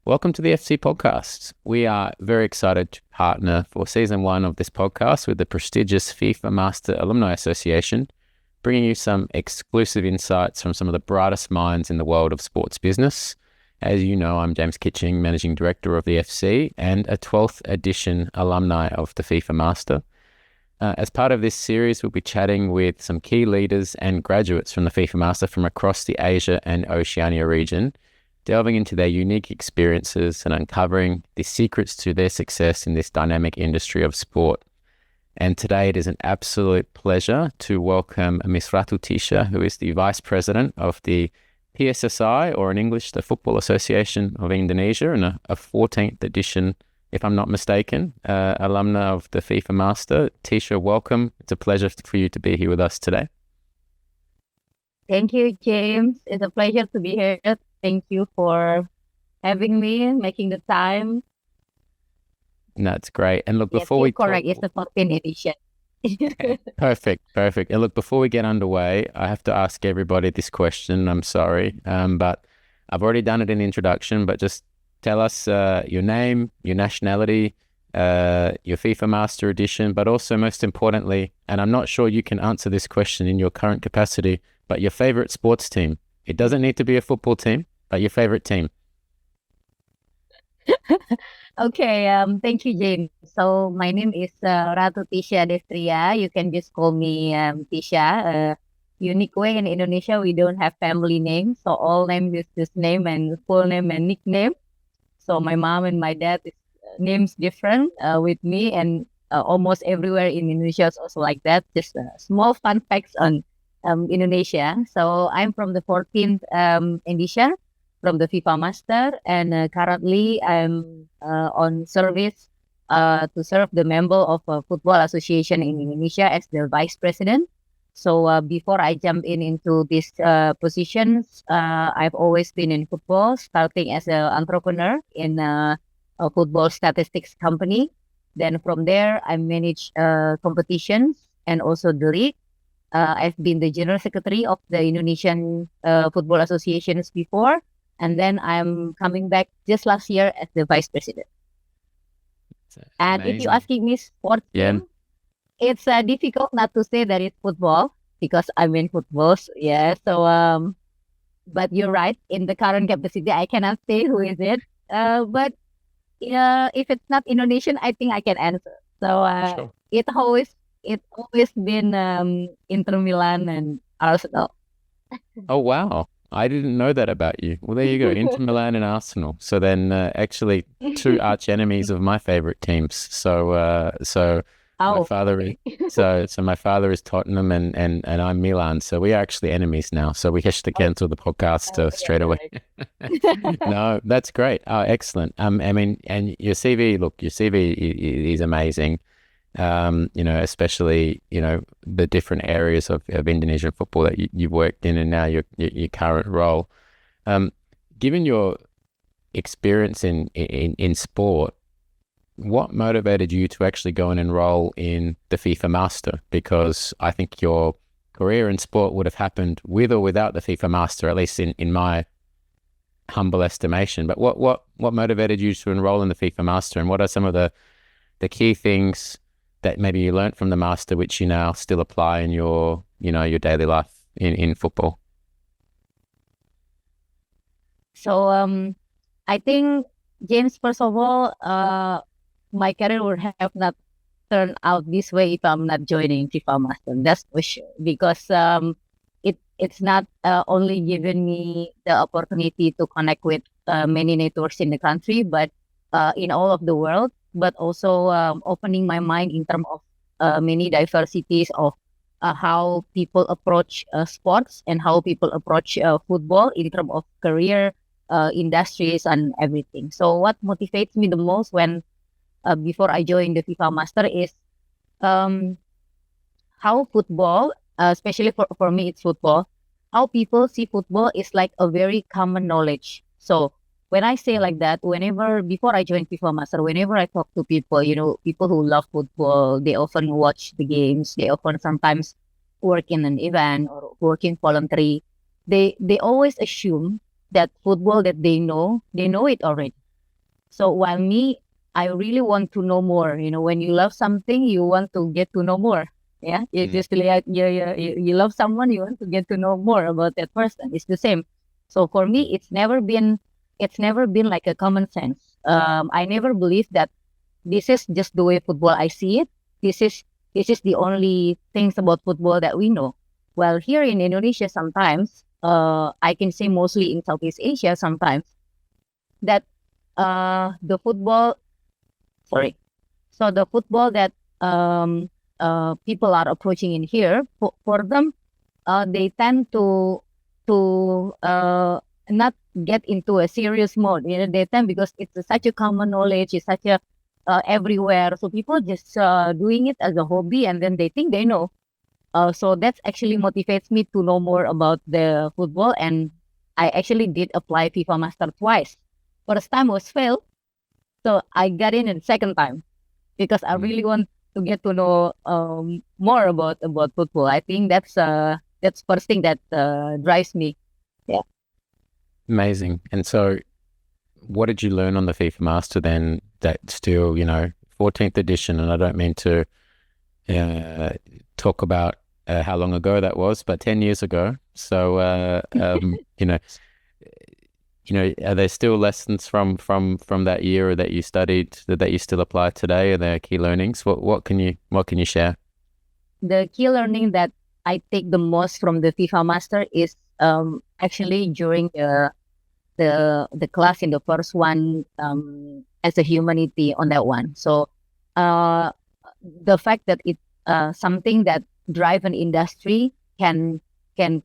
Welcome to the FC podcast. We are very excited to partner for season 1 of this podcast with the prestigious FIFA Master Alumni Association, bringing you some exclusive insights from some of the brightest minds in the world of sports business. As you know, I'm James Kitching, Managing Director of the FC and a 12th edition alumni of the FIFA Master. As part of this series, we'll be chatting with some key leaders and graduates from the FIFA Master from across the Asia and Oceania region, delving into their unique experiences and uncovering the secrets to their success in this dynamic industry of sport. And today it is an absolute pleasure to welcome Miss Ratu Tisha, who is the Vice President of the PSSI, or in English, the Football Association of Indonesia, and a 14th edition, if I'm not mistaken, alumna of the FIFA Master. Tisha, welcome. It's a pleasure for you to be here with us today. Thank you, James. It's a pleasure to be here. Thank you for having me, making the time. That's great. And look, Yes, before you're we correct. It's the 14th edition. Perfect. And look, before we get underway, I have to ask everybody this question. I'm sorry, but I've already done it in the introduction, but just tell us your name, your nationality, your FIFA Master Edition, but also most importantly, and I'm not sure you can answer this question in your current capacity, but your favorite sports team. It doesn't need to be a football team, but your favorite team. Okay, thank you, James. So my name is Ratu Tisha Destria. You can just call me Tisha. Unique way in Indonesia, we don't have family names, so all names is just name and full name and nickname. So my mom and my dad is names different with me, and almost everywhere in Indonesia is also like that. Just small fun facts on Indonesia. So I'm from the 14th edition from the FIFA Master, and currently I'm on service to serve the member of Football Association in Indonesia as the Vice President. So before I jump into these positions, I've always been in football, starting as an entrepreneur in a football statistics company. Then from there, I manage competitions and also the league. I've been the General Secretary of the Indonesian Football Associations before, and then I'm coming back just last year as the Vice President. And if you're asking me sports team, it's difficult not to say that it's football because I'm in football. Yeah, so but you're right. In the current capacity, I cannot say who is it. But if it's not Indonesian, I think I can answer. So Sure. it's always been Inter Milan and Arsenal. Oh, wow. I didn't know that about you. Well, there you go. Inter Milan and Arsenal. So then actually two arch enemies of my favorite teams. So my father is my father is Tottenham and I'm Milan. So we are actually enemies now. So we have to cancel the podcast straight away. No, that's great. Oh, excellent. I mean, and your CV is amazing. Especially, the different areas of Indonesian football that you've worked in and now your current role. Given your experience in sport, what motivated you to actually go and enroll in the FIFA Master? Because I think your career in sport would have happened with or without the FIFA Master, at least in my humble estimation. But what motivated you to enroll in the FIFA Master, and what are some of the key things that maybe you learned from the Master, which you now still apply in your daily life in football? So I think, James, first of all, my career would have not turned out this way if I'm not joining FIFA Master. That's for sure. Because it's not only given me the opportunity to connect with many networks in the country, but in all of the world, but also opening my mind in terms of many diversities of how people approach sports and how people approach football in terms of career, industries, and everything. So what motivates me the most when before I joined the FIFA Master is how football, especially for me, it's football, how people see football is like a very common knowledge. So when I say like that, before I joined FIFA Master, whenever I talk to people, people who love football, they often watch the games, they often sometimes work in an event or work in voluntary, they always assume that football that they know it already. So while me, I really want to know more. When you love something, you want to get to know more. Yeah, you just like you love someone, you want to get to know more about that person. It's the same. So for me, it's never been like a common sense. I never believed that this is just the way football I see it. This is the only things about football that we know. Well, here in Indonesia, sometimes I can say mostly in Southeast Asia, sometimes that the football, sorry, so the football that people are approaching in here, for them, they tend to not get into a serious mode. They tend, because it's such a common knowledge, it's such a everywhere. So people just doing it as a hobby, and then they think they know. So that actually motivates me to know more about the football, and I actually did apply FIFA Master twice. First time was failed, so I got in the second time because I really want to get to know more about football. I think that's first thing that drives me. Yeah. Amazing. And so what did you learn on the FIFA Master then that still, 14th edition, and I don't mean to talk about how long ago that was, but 10 years ago. So, are there still lessons from that year or that you studied that you still apply today? Are there key learnings? What can you share? The key learning that I take the most from the FIFA Master is actually during the class in the first one, as a humanity on that one. So the fact that it's something that drive an industry can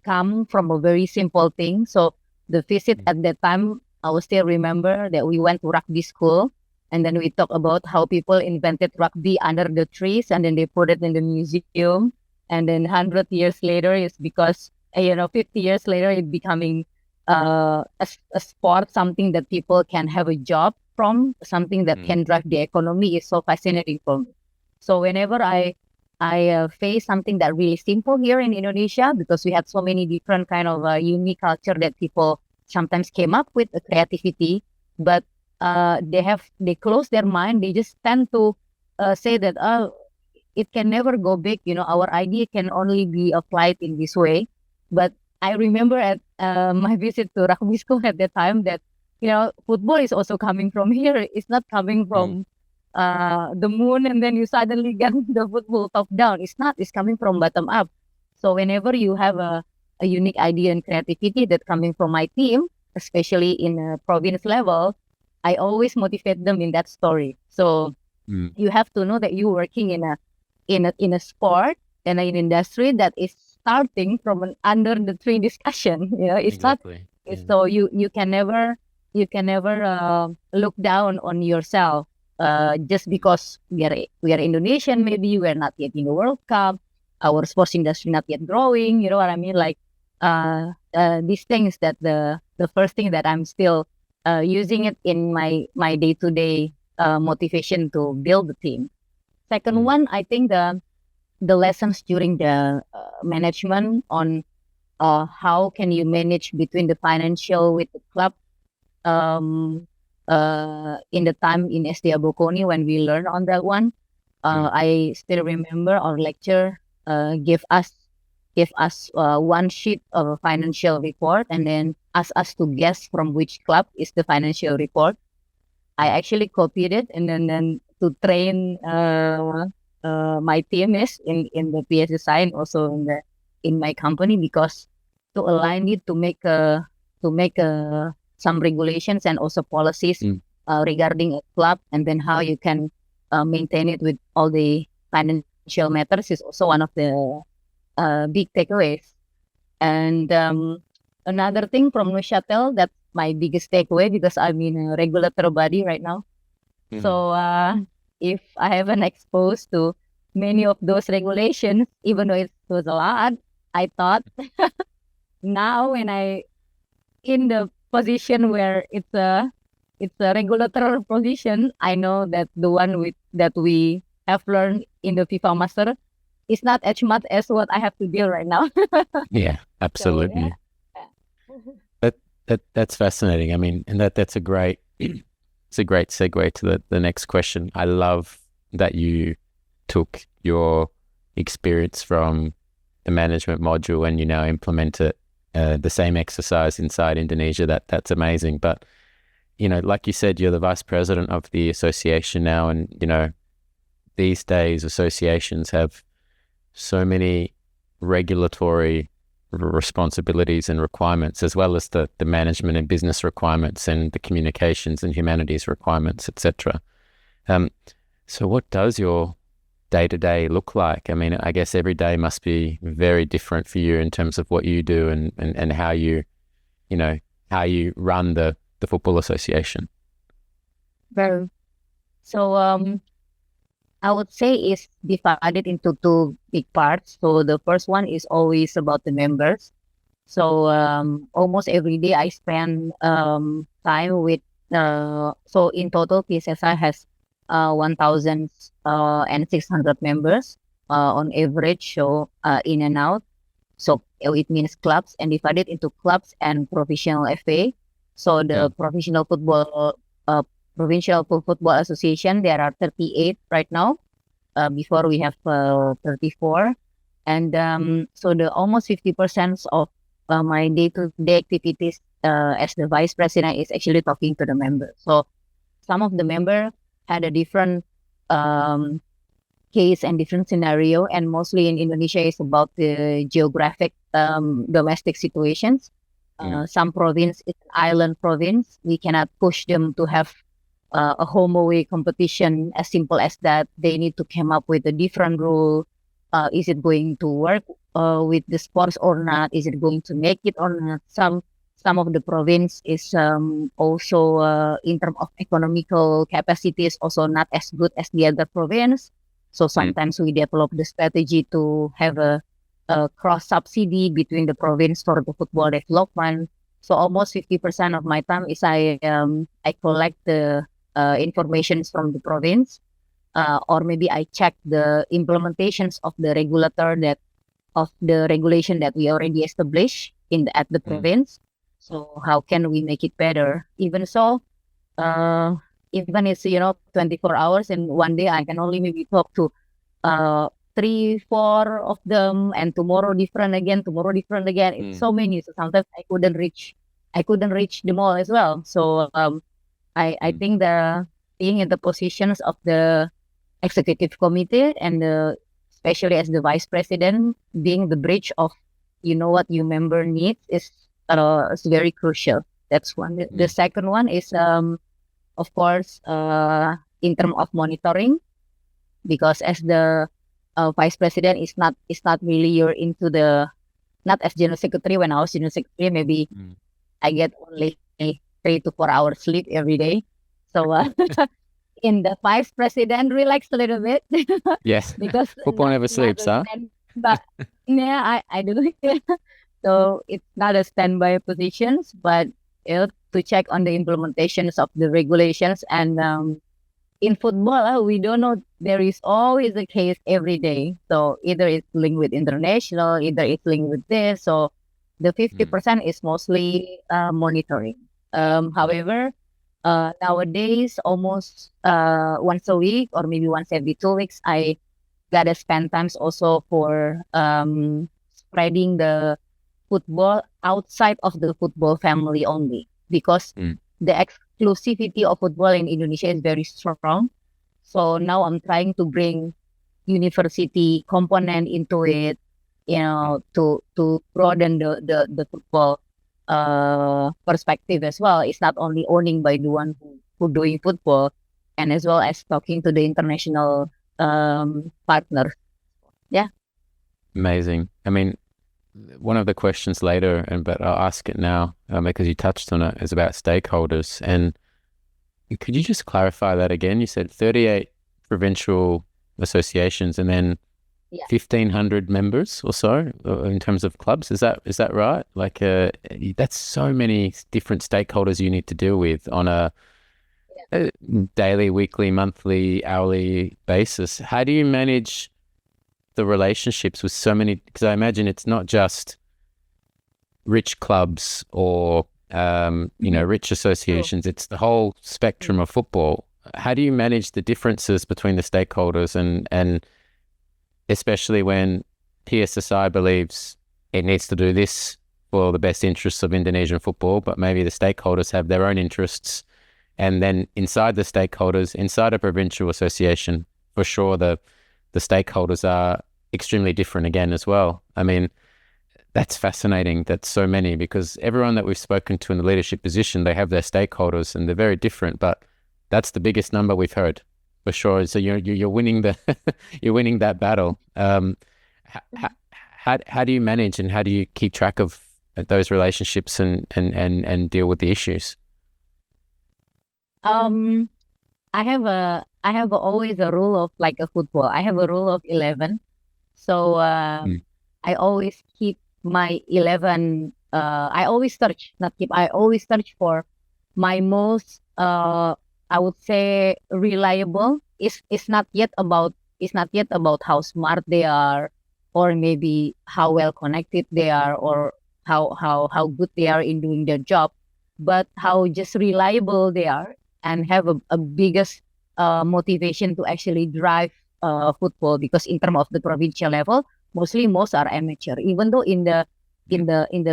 come from a very simple thing. So the visit at that time, I will still remember that we went to rugby school, and then we talk about how people invented rugby under the trees, and then they put it in the museum, and then 100 years later, it's because 50 years later, it becoming a sport, something that people can have a job from, something that can drive the economy. Is so fascinating for me. So whenever I face something that really simple here in Indonesia, because we had so many different kind of unique culture that people sometimes came up with a creativity, but they close their mind. They just tend to say that it can never go big. Our idea can only be applied in this way. But I remember at my visit to rugby school at that time that football is also coming from here. It's not coming from the moon, and then you suddenly get the football top down. It's not. It's coming from bottom up. So whenever you have a unique idea and creativity that coming from my team, especially in a province level, I always motivate them in that story. So you have to know that you're working in a sport and an industry that is starting from an under the tree discussion. It's Exactly. not. So you can never look down on yourself. Just because we are Indonesian, maybe we're not yet in the World Cup, our sports industry not yet growing. You know what I mean? Like these things that the first thing that I'm still using it in my day-to-day motivation to build the team. Second one, I think the lessons during the management on how can you manage between the financial with the club. In the time in SD Abokoni when we learned on that one, I still remember our lecturer give us one sheet of a financial report, and then ask us to guess from which club is the financial report. I actually copied it, and then to train my teammates in the PS design, also in my company, because to align it to make some regulations and also policies regarding a club, and then how you can maintain it with all the financial matters is also one of the big takeaways. And another thing from Neuchâtel, that's my biggest takeaway, because I'm in a regulatory body right now. So if I haven't exposed to many of those regulations, even though it was a lot, I thought now when I in the position where it's a regulatory position, I know that the one that we have learned in the FIFA Master is not as much as what I have to deal right now. Yeah, absolutely. So, yeah. That's fascinating. I mean, and that's a great it's a great segue to the next question. I love that you took your experience from the management module and you now implement it, the same exercise inside Indonesia. That's amazing. But, like you said, you're the vice president of the association now, and, these days associations have so many regulatory responsibilities and requirements, as well as the management and business requirements and the communications and humanities requirements, etc. So what does your day-to-day look like? I mean, I guess every day must be very different for you in terms of what you do and how you run the Football Association. Well, so I would say it's divided into two big parts. So the first one is always about the members. So almost every day I spend time with, so in total PSSI has 1,600 members on average, so in and out. So it means clubs, and divided into clubs and professional FA. So the Provincial Football Association, there are 38 right now. Before we have 34. And so the almost 50% of my day-to-day activities as the vice president is actually talking to the members. So some of the members had a different case and different scenario, and mostly in Indonesia is about the geographic domestic situations. Some province is an island province. We cannot push them to have a home away competition as simple as that. They need to come up with a different rule. Is it going to work with the sports or not? Is it going to make it or not? Some of the province is also in terms of economical capacity is also not as good as the other province. So sometimes we develop the strategy to have a cross subsidy between the province for the football development. So almost 50% of my time is I collect the information from the province, or maybe I check the implementations of the regulation that we already established at the province. So how can we make it better? Even so, even it's 24 hours, and one day I can only maybe talk to 3-4 of them, and tomorrow different again. It's so many. So sometimes I couldn't reach them all as well. So I think the being in the positions of the executive committee and especially as the vice president, being the bridge of what your member needs is very crucial. That's one. The second one is of course in terms of monitoring, because as the vice president is not really you're into the, not as general secretary. When I was general secretary, maybe I get only 3 to 4 hours sleep every day. So in the vice president, relax a little bit. Yes, because football never sleeps, huh? But yeah, I do. So it's not a standby positions, but to check on the implementations of the regulations. And in football, we don't know. There is always a case every day. So either it's linked with international, either it's linked with this. So the 50% is mostly monitoring. However, nowadays, almost once a week or maybe once every 2 weeks, I gotta spend times also for spreading the football outside of the football family only, because the exclusivity of football in Indonesia is very strong. So now I'm trying to bring university component into it, to broaden the football perspective as well. It's not only owning by the one who doing football, and as well as talking to the international partners. Yeah. Amazing. I mean, one of the questions later, but I'll ask it now because you touched on it, is about stakeholders. And could you just clarify that again? You said 38 provincial associations and then 1,500 members or so in terms of clubs. Is that right? Like that's so many different stakeholders you need to deal with on a daily, weekly, monthly, hourly basis. How do you manage the relationships with so many? Because I imagine it's not just rich clubs or rich associations. It's the whole spectrum of football. How do you manage the differences between the stakeholders and especially when PSSI believes it needs to do this for the best interests of Indonesian football, but maybe the stakeholders have their own interests. And then inside the stakeholders, inside a provincial association, for sure, the stakeholders are extremely different again as well. I mean, that's fascinating. That's so many, because everyone that we've spoken to in the leadership position, they have their stakeholders and they're very different, but that's the biggest number we've heard for sure. So you're winning you're winning that battle. How do you manage and how do you keep track of those relationships and deal with the issues? I have always a rule of like a football. I have a rule of 11. So I always keep my 11. I always search, not keep. I always search for my most, I would say, reliable. It's not yet about how smart they are, or maybe how well connected they are, or how good they are in doing their job, but how just reliable they are and have a biggest motivation to actually drive football. Because in terms of the provincial level, most are amateur. Even though in the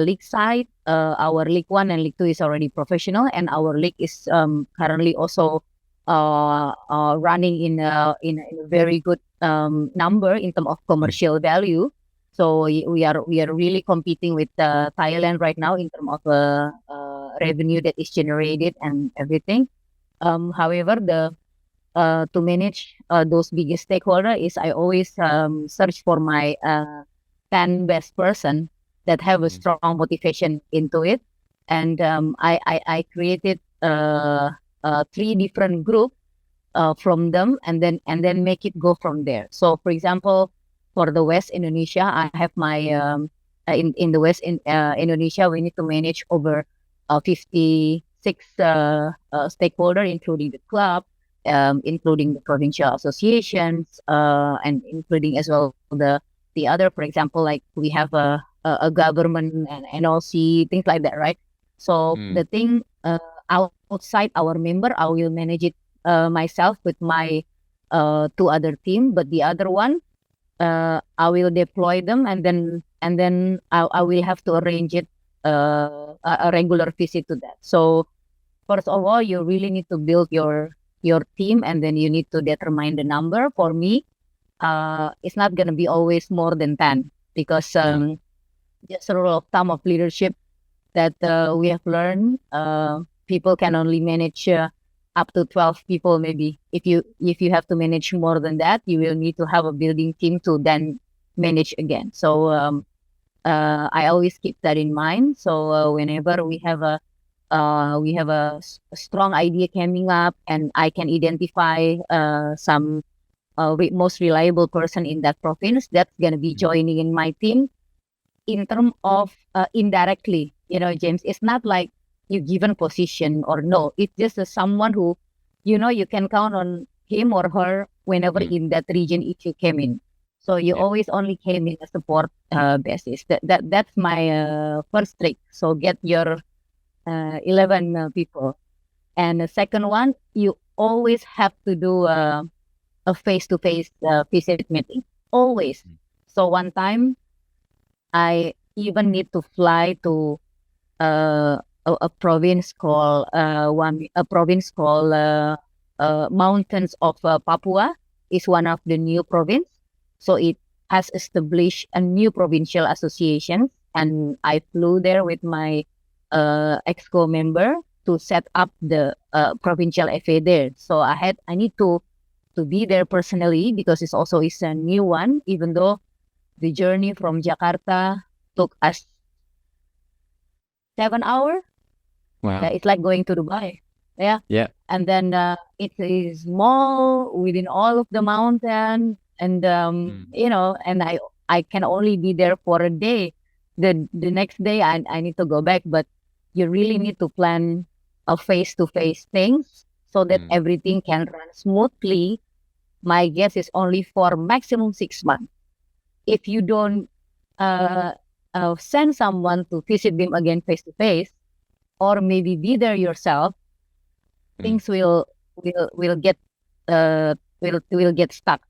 league side, our League 1 and League 2 is already professional, and our league is currently also running in a very good number in terms of commercial value. So we are really competing with Thailand right now in terms of revenue that is generated and everything. However, to manage those biggest stakeholder is I always search for my 10 best person that have a strong motivation into it, and I created 3 different group from them, and then make it go from there. So, for example, for the West Indonesia, I have my in the West Indonesia, we need to manage over 56 stakeholder, including the club, including the provincial associations, and including as well the other. For example, like we have a government and NLC, things like that, right? So the thing outside our member, I will manage it myself with my 2 other team, but the other one, I will deploy them, and then I will have to arrange it a regular visit to that. So first of all, you really need to build your team, and then you need to determine the number. For me, it's not going to be always more than 10, because just a rule of thumb of leadership that we have learned, people can only manage up to 12 people. Maybe if you have to manage more than that, you will need to have a building team to then manage again. So I always keep that in mind. So whenever we have a strong idea coming up, and I can identify some most reliable person in that province that's going to be joining in my team. In terms of indirectly, James, it's not like you given position or no. It's just someone who, you can count on him or her whenever in that region if you came in. So you always only came in a support basis. That's my first trick. So get your 11 people. And the second one, you always have to do a face-to-face visit meeting. Always. So one time, I even need to fly to a province called Mountains of Papua. Is one of the new province. So it has established a new provincial association, and I flew there with my EXCO member to set up the provincial FA there. So I need to be there personally, because it's a new one, even though the journey from Jakarta took us 7 hours. Wow. It's like going to Dubai. Yeah. And then it is small within all of the mountain, and and I can only be there for a day. The next day I need to go back, but you really need to plan a face-to-face things so that everything can run smoothly. My guess is only for maximum 6 months. If you don't send someone to visit them again face-to-face, or maybe be there yourself, things will get will get stuck.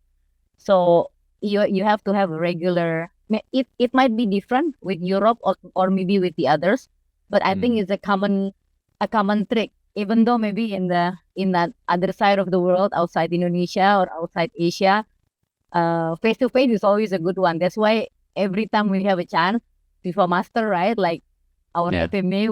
So you have to have a regular. It might be different with Europe or maybe with the others, but I think it's a common trick. Even though maybe in that other side of the world, outside Indonesia or outside Asia, face to face is always a good one. That's why every time we have a chance, FIFA Master, right? Like our FMA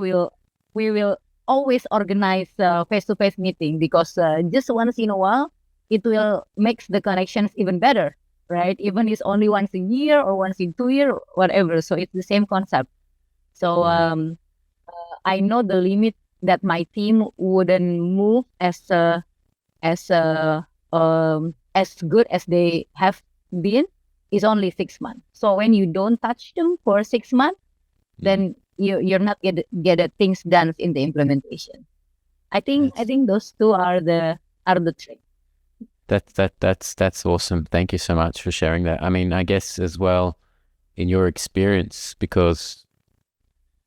we will always organize face to face meeting, because just once in a while it will makes the connections even better, right? Even it's only once a year or once in 2 years, whatever. So it's the same concept. So I know the limit that my team wouldn't move as as good as they have been is only 6 months. So when you don't touch them for 6 months, then you're not get things done in the implementation. I think those two are the trick. That's awesome. Thank you so much for sharing that. I mean, I guess as well, in your experience, because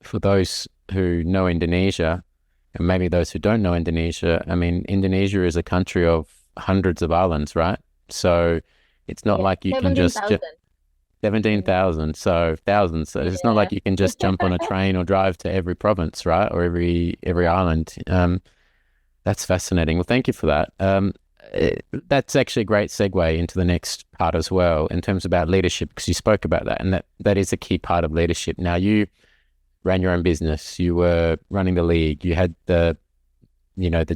for those who know Indonesia, and maybe those who don't know Indonesia, I mean, Indonesia is a country of hundreds of islands, right? So it's not like you can just 17,000, so thousands. So it's not like you can just jump on a train or drive to every province, right? Or every island. That's fascinating. Well, thank you for that. That's actually a great segue into the next part as well, in terms about leadership, because you spoke about that, and that is a key part of leadership. Now, you ran your own business, you were running the league, you had the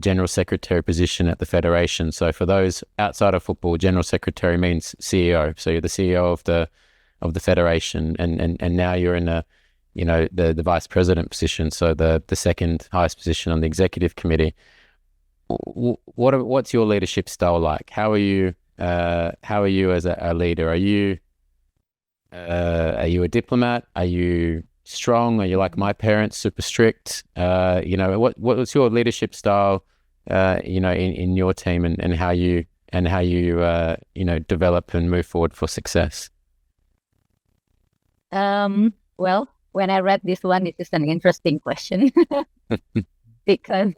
general secretary position at the federation. So for those outside of football, general secretary means CEO. So you're the CEO of the federation, and now you're in the vice president position, so the second highest position on the executive committee. What's your leadership style like? How are you as a leader? Are you a diplomat? Are you strong? Are you like my parents, super strict? What's your leadership style? In your team, and how you develop and move forward for success. Well, when I read this one, this is an interesting question because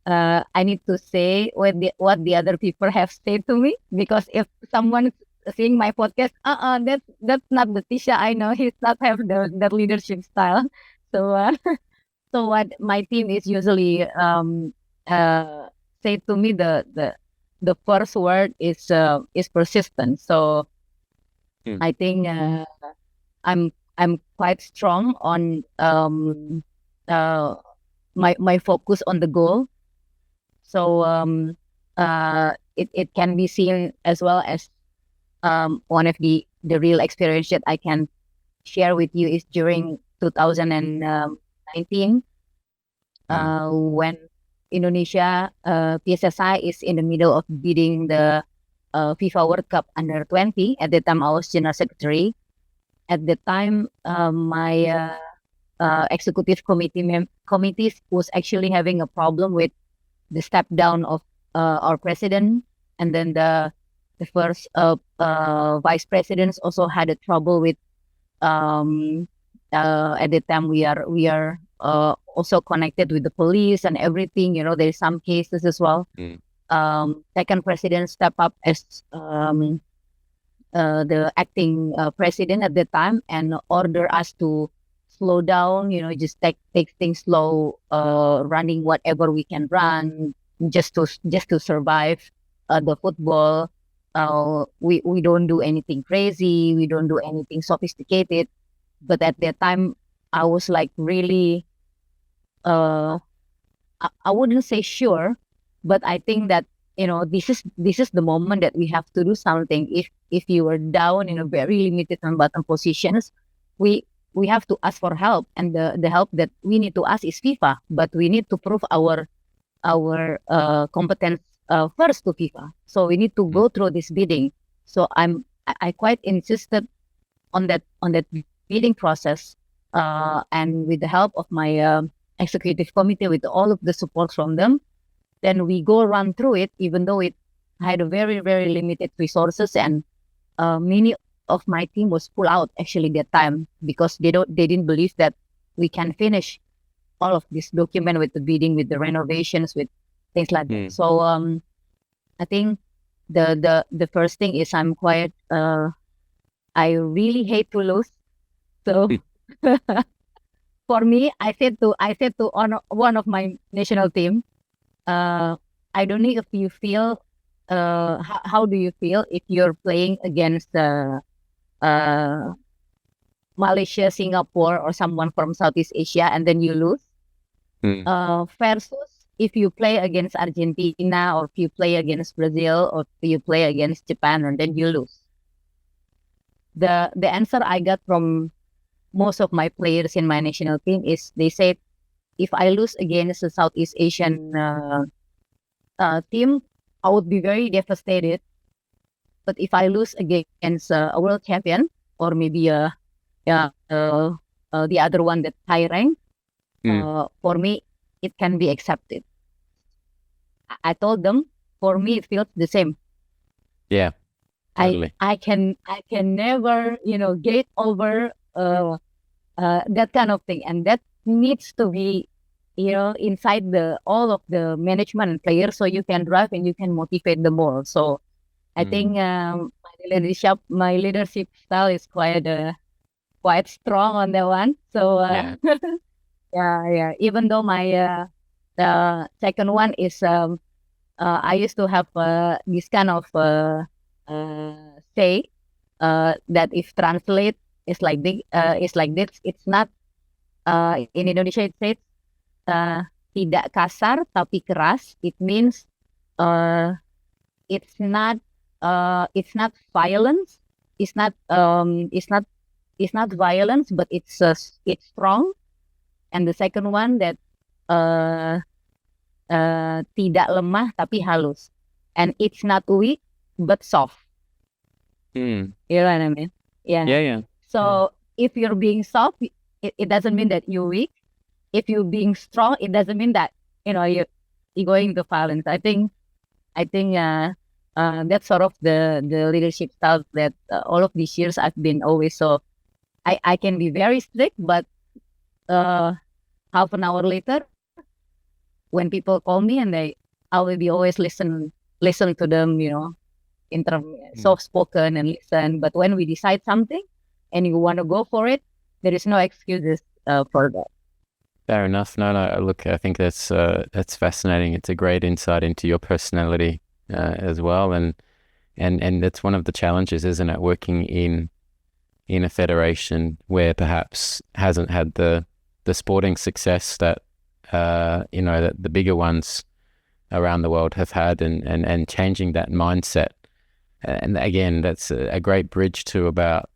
I need to say what the other people have said to me, because if someone seeing my podcast, that's not the Tisha I know. He's not have that leadership style. So so what my team is usually say to me, the first word is persistent. So I think I'm quite strong on my focus on the goal. So it can be seen as well as one of the real experience that I can share with you is during 2019 when Indonesia PSSI is in the middle of bidding the FIFA World Cup under 20. At the time, I was general secretary. At the time, my executive committees was actually having a problem with the step down of our president, and then the first vice presidents also had a trouble with. At the time, we are also connected with the police and everything. There's some cases as well. Second president stepped up as the acting president at the time and order us to slow down, just take things slow, running whatever we can run, just to survive the football. We don't do anything crazy, we don't do anything sophisticated. But at that time, I was like really, I wouldn't say sure, but I think that this is the moment that we have to do something. If you are down in a very limited and bottom positions, we have to ask for help, and the help that we need to ask is FIFA. But we need to prove our competence first to FIFA. So we need to go through this bidding. So I quite insisted on that bidding process, and with the help of my executive committee, with all of the support from them, then we go run through it, even though it had a very, very limited resources, and many of my team was pulled out actually that time, because they didn't believe that we can finish all of this document with the bidding, with the renovations, with things like that. So I think the first thing is I'm quite I really hate to lose. So for me, I said to one of my national team, I don't know if you feel how do you feel if you're playing against Malaysia, Singapore, or someone from Southeast Asia, and then you lose, versus if you play against Argentina, or if you play against Brazil, or if you play against Japan, and then you lose. The answer I got from most of my players in my national team is they said, if I lose against a Southeast Asian team, I would be very devastated. But if I lose against a world champion, or maybe the other one that's high rank, for me, it can be accepted. I told them, for me, it feels the same. Yeah, totally. I can never, get over that kind of thing, and that needs to be, inside all of the management and players, so you can drive and you can motivate them more. So I think my leadership style is quite strong on that one. So yeah. Even though my the second one is I used to have this kind of say that if translate is like this. It's not in Indonesia. It says tidak kasar tapi keras. It means it's not violence. It's not violence, but it's strong. And the second one that tidak lemah tapi halus, and it's not weak but soft. You know what I mean? Yeah. So if you're being soft, it doesn't mean that you're weak. If you're being strong, it doesn't mean that you're going to violence. I think that's sort of the leadership style that all of these years I've been always. So I can be very strict, but half an hour later, when people call me, and I will be always listen to them, soft spoken and listen. But when we decide something and you want to go for it, there is no excuses for that. Fair enough. No. Look, I think that's fascinating. It's a great insight into your personality as well, and that's one of the challenges, isn't it? Working in a federation where perhaps hasn't had the sporting success that that the bigger ones around the world have had, and changing that mindset. And again, that's a great bridge to about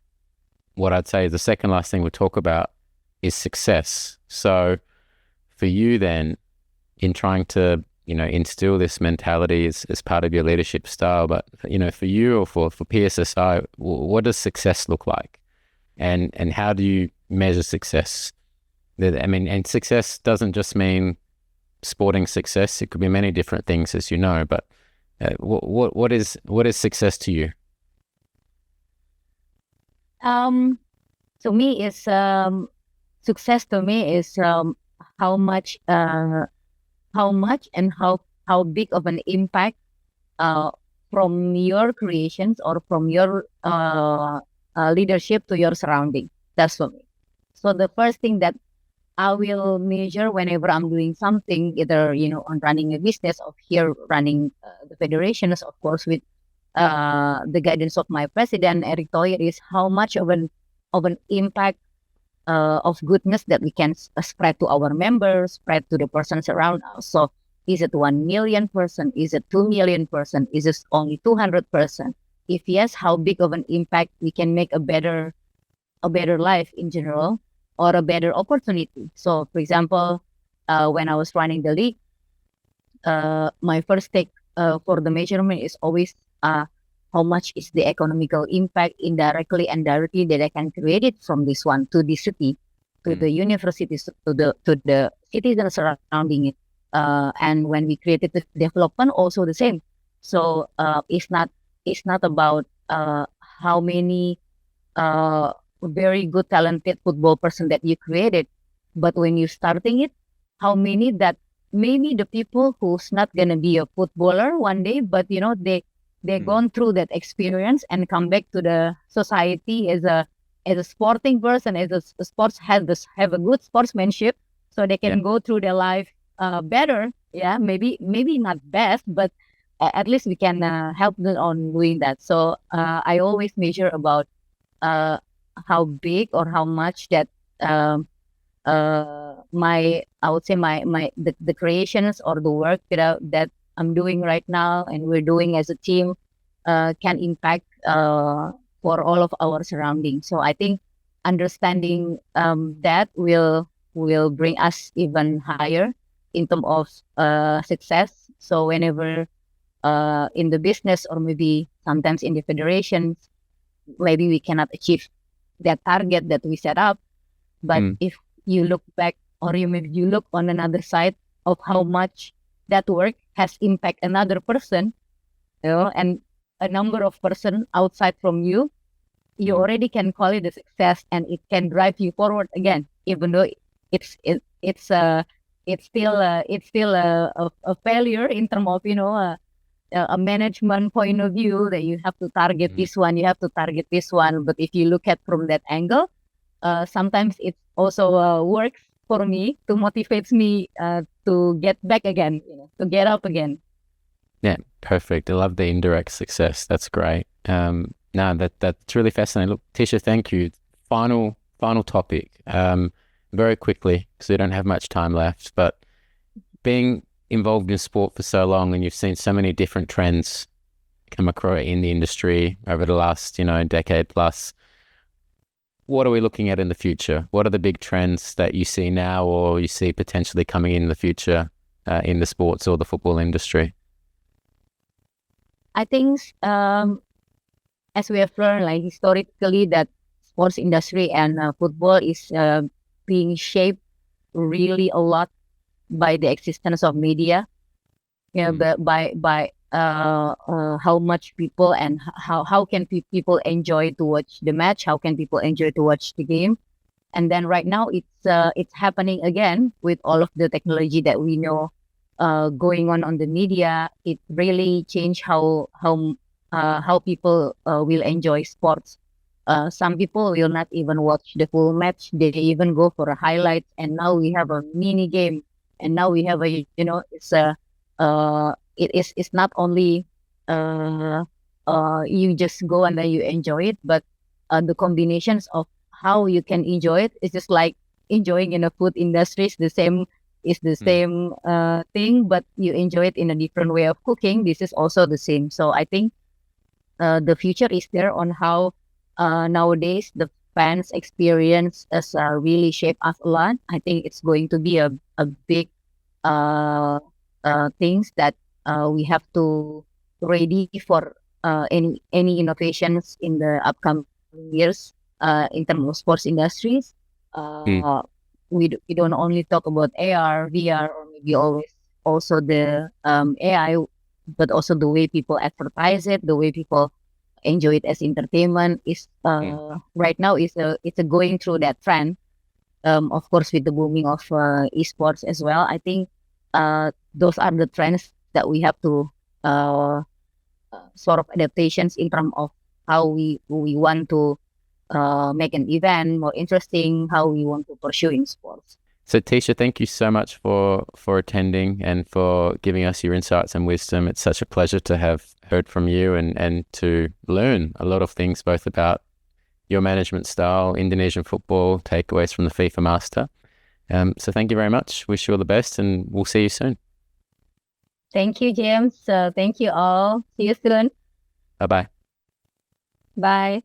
what I'd say the second last thing we'll talk about is success. So for you then, in trying to, instill this mentality as part of your leadership style, but, for you or for PSSI, what does success look like? And how do you measure success? And success doesn't just mean sporting success. It could be many different things, as you know, but what is success to you? To me, is success. To me is how much and how big of an impact from your creations or from your leadership to your surrounding. That's for me. So the first thing that I will measure whenever I'm doing something, either on running a business or here running the federations, of course, with the guidance of my president Eric Thoyer, is how much of an impact of goodness that we can spread to our members, spread to the persons around us. So is it 1 million person? Is it 2 million person? Is it only 200%? If yes, how big of an impact we can make a better life in general, or a better opportunity. So, for example, when I was running the league, my first take for the measurement is always how much is the economical impact indirectly and directly that I can create it from this one to the city, to the universities, to the citizens surrounding it. And when we created the development, also the same. So it's not about how many very good talented football person that you created, but when you starting it, how many that maybe the people who's not gonna be a footballer one day, but they've gone through that experience and come back to the society as a sporting person, as a sports have a good sportsmanship, so they can go through their life better. Yeah, maybe not best, but at least we can help them on doing that. So I always measure about how big or how much that I would say the creations or the work that I'm doing right now and we're doing as a team can impact for all of our surroundings. So I think understanding that will bring us even higher in terms of success. So whenever in the business or maybe sometimes in the federations, maybe we cannot achieve that target that we set up. But if you look back or you look on another side of how much that work has impact another person, and a number of person outside from you, you already can call it a success, and it can drive you forward again, even though it's still a failure in terms of a management point of view that you have to target this one, you have to target this one. But if you look at from that angle, sometimes it also works for me to motivate me to get back again, to get up again. Yeah, perfect. I love the indirect success. That's great. No, that's really fascinating. Look, Tisha, thank you. Final topic, very quickly, because we don't have much time left, but being involved in sport for so long and you've seen so many different trends come across in the industry over the last, decade plus, what are we looking at in the future? What are the big trends that you see now or you see potentially coming in the future in the sports or the football industry? I think as we have learned, like historically, that sports industry and football is being shaped really a lot by the existence of media. But by how much people and how can people enjoy to watch the match? How can people enjoy to watch the game? And then right now it's happening again with all of the technology that we know going on the media. It really changed how people will enjoy sports. Some people will not even watch the full match; they even go for a highlight. And now we have a mini game, and now we have it's not only you just go and then you enjoy it, but the combinations of how you can enjoy it is just like enjoying in a food industry. It's the same thing, but you enjoy it in a different way of cooking. This is also the same. So I think the future is there on how nowadays the fans experience has really shaped us a lot. I think it's going to be a big things that we have to ready for any innovations in the upcoming years in terms of sports industries. We don't only talk about AR, VR, or maybe always also the AI, but also the way people advertise it, the way people enjoy it as entertainment is right now it's a going through that trend. Of course, with the booming of esports as well, I think those are the trends that we have to sort of adaptations in terms of how we want to make an event more interesting, how we want to pursue in sports. So Tisha, thank you so much for attending and for giving us your insights and wisdom. It's such a pleasure to have heard from you and to learn a lot of things, both about your management style, Indonesian football, takeaways from the FIFA Master. So thank you very much. Wish you all the best and we'll see you soon. Thank you, James. Thank you all. See you soon. Bye-bye. Bye.